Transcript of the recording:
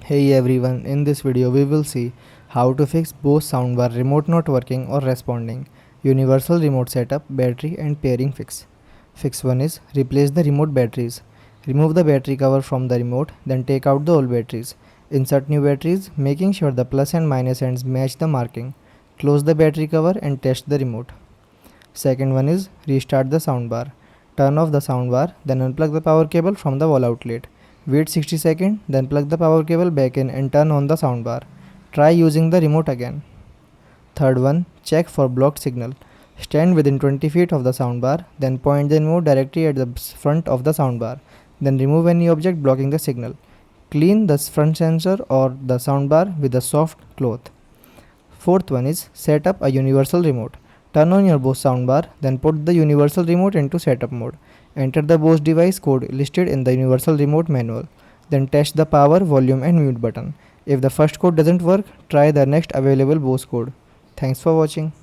Hey everyone, in this video we will see how to fix Bose Soundbar remote not working or responding, universal remote setup, battery and pairing fix. Fix 1 is replace the remote batteries. Remove the battery cover from the remote, then take out the old batteries. Insert new batteries, making sure the plus and minus ends match the marking. Close the battery cover and test the remote. Second one is restart the soundbar. Turn off the soundbar, then unplug the power cable from the wall outlet. Wait 60 seconds, then plug the power cable back in and turn on the soundbar. Try using the remote again. Third one, check for blocked signal. Stand within 20 feet of the soundbar, then point the remote directly at the front of the soundbar. Then remove any object blocking the signal. Clean the front sensor or the soundbar with a soft cloth. Fourth one is set up a universal remote. Turn on your Bose soundbar, then put the universal remote into setup mode. Enter the Bose device code listed in the universal remote manual. Then test the power, volume and mute button. If the first code doesn't work, try the next available Bose code. Thanks for watching.